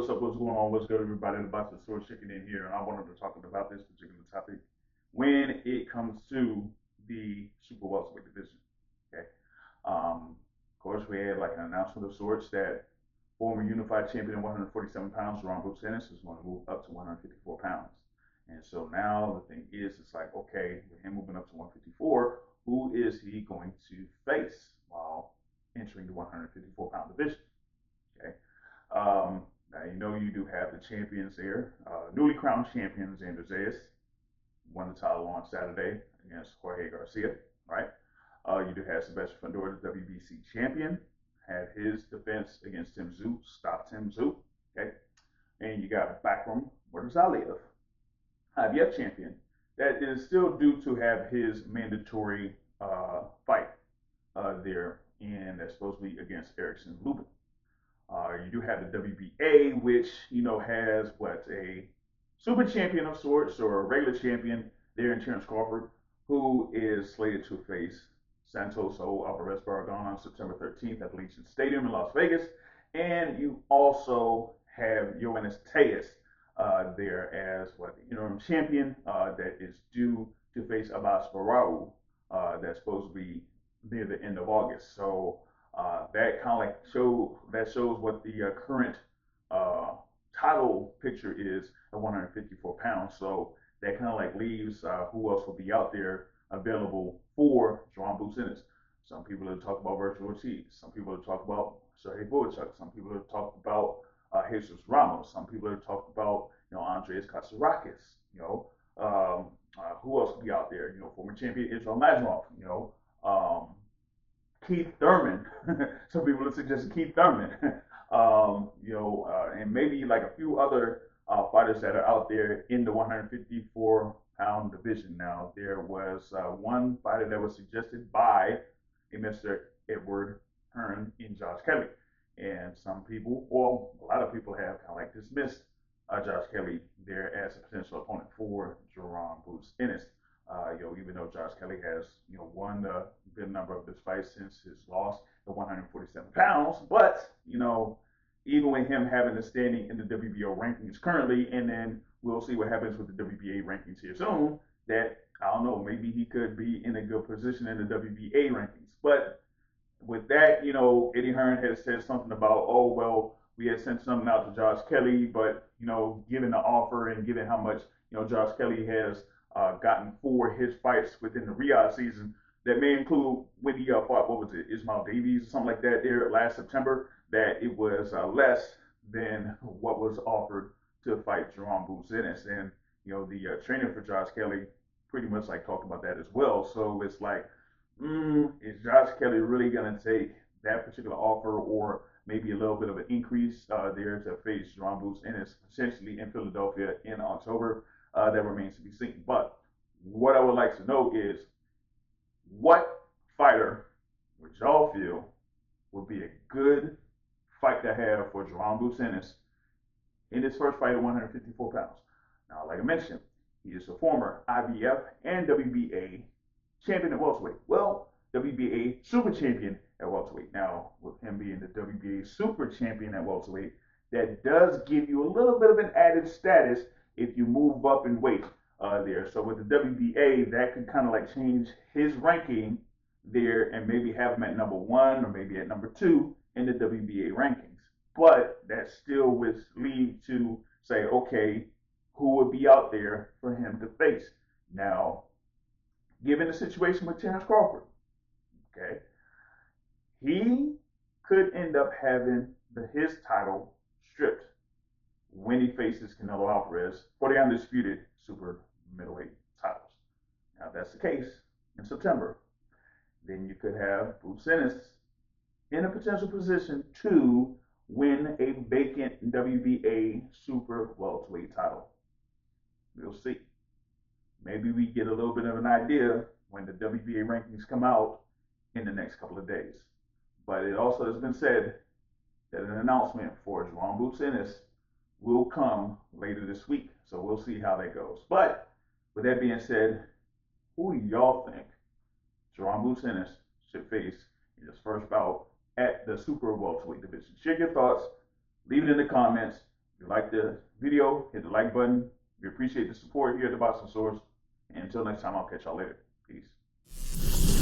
what's up? What's going on? What's good, everybody? The Box of Sword Chicken in here, and I wanted to talk about this particular topic when it comes to the super welterweight division. Okay. Of course, we had like an announcement of sorts that former unified champion at 147 pounds, Jaron Ennis, is going to move up to 154 pounds. And so now the thing is, it's like, okay, with him moving up to 154, who is he going to face while entering the 154-pound division? Okay. Now you know you do have the champions there. Newly crowned champions Andreas won the title on Saturday against Jorge Garcia, right? You do have Sebastian Fundora, the WBC champion, had his defense against Tim Tszyu, stopped Tim Tszyu, okay? And you got Backroom Murtazaliev, IBF champion, that is still due to have his mandatory fight there, and that's supposed to be against Erickson Lubin. You do have the WBA, which has what, a super champion of sorts or a regular champion there in Terence Crawford, who is slated to face Santoso Alvarez Barragan on September 13th at Allegiant Stadium in Las Vegas. And you also have Yoenis Tejas there as what, the interim champion that is due to face Abbas Barau. That's supposed to be near the end of August. So that kind of like shows what the current title picture is at 154 pounds. So that kind of like leaves who else will be out there available for Jaron Ennis. Some people have talked about Virgil Ortiz. Some people have talked about Sergey Boychuk. Some people have talked about Jesus Ramos. Some people have talked about Andreas Katsarakis. Who else could be out there? Former champion Israel Madrimov. Keith Thurman. Some people have suggested Keith Thurman. And maybe like a few other fighters that are out there in the 154-pound division. Now, there was one fighter that was suggested by a Mr. Edward Hearn in Josh Kelly. And some people, well, a lot of people have kind of like dismissed Josh Kelly there as a potential opponent for Jaron Ennis. Even though Josh Kelly has, won a good number of his fights since his loss at 147 pounds, but, even with him having the standing in the WBO rankings currently, and then we'll see what happens with the WBA rankings here soon, that, I don't know, maybe he could be in a good position in the WBA rankings. But with that, Eddie Hearn has said something about, oh, well, we had sent something out to Josh Kelly, but, given the offer and given how much, Josh Kelly has gotten for his fights within the Riyadh season, that may include when he fought, what was it, Ismail Davies or something like that there last September, that it was less than what was offered to fight Jaron Ennis. And, the trainer for Josh Kelly pretty much like talked about that as well. So it's like, is Josh Kelly really going to take that particular offer or maybe a little bit of an increase there to face Jaron Ennis potentially in Philadelphia in October? That remains to be seen. But what I would like to know is, what fighter would y'all feel would be a good fight to have for Jaron Ennis in his first fight at 154 pounds? Now, like I mentioned, he is a former IBF and WBA champion at welterweight. Well, WBA super champion at welterweight. Now, with him being the WBA super champion at welterweight, that does give you a little bit of an added status if you move up in weight there. So with the WBA, that could kind of like change his ranking there and maybe have him at number 1 or maybe at number 2 in the WBA rankings. But that still would lead to say, okay, who would be out there for him to face? Now, given the situation with Terence Crawford, okay, he could end up having his title stripped when he faces Canelo Alvarez for the undisputed super middleweight titles. Now, if that's the case in September, then you could have Ennis in a potential position to win a vacant WBA super welterweight title. We'll see. Maybe we get a little bit of an idea when the WBA rankings come out in the next couple of days. But it also has been said that an announcement for Jaron Ennis will come later this week. So we'll see how that goes. But with that being said, who do y'all think Jaron Ennis should face in his first bout at the super welterweight division? Share your thoughts. Leave it in the comments. If you like the video, hit the like button. We appreciate the support here at the Boxing Source. And until next time, I'll catch y'all later. Peace.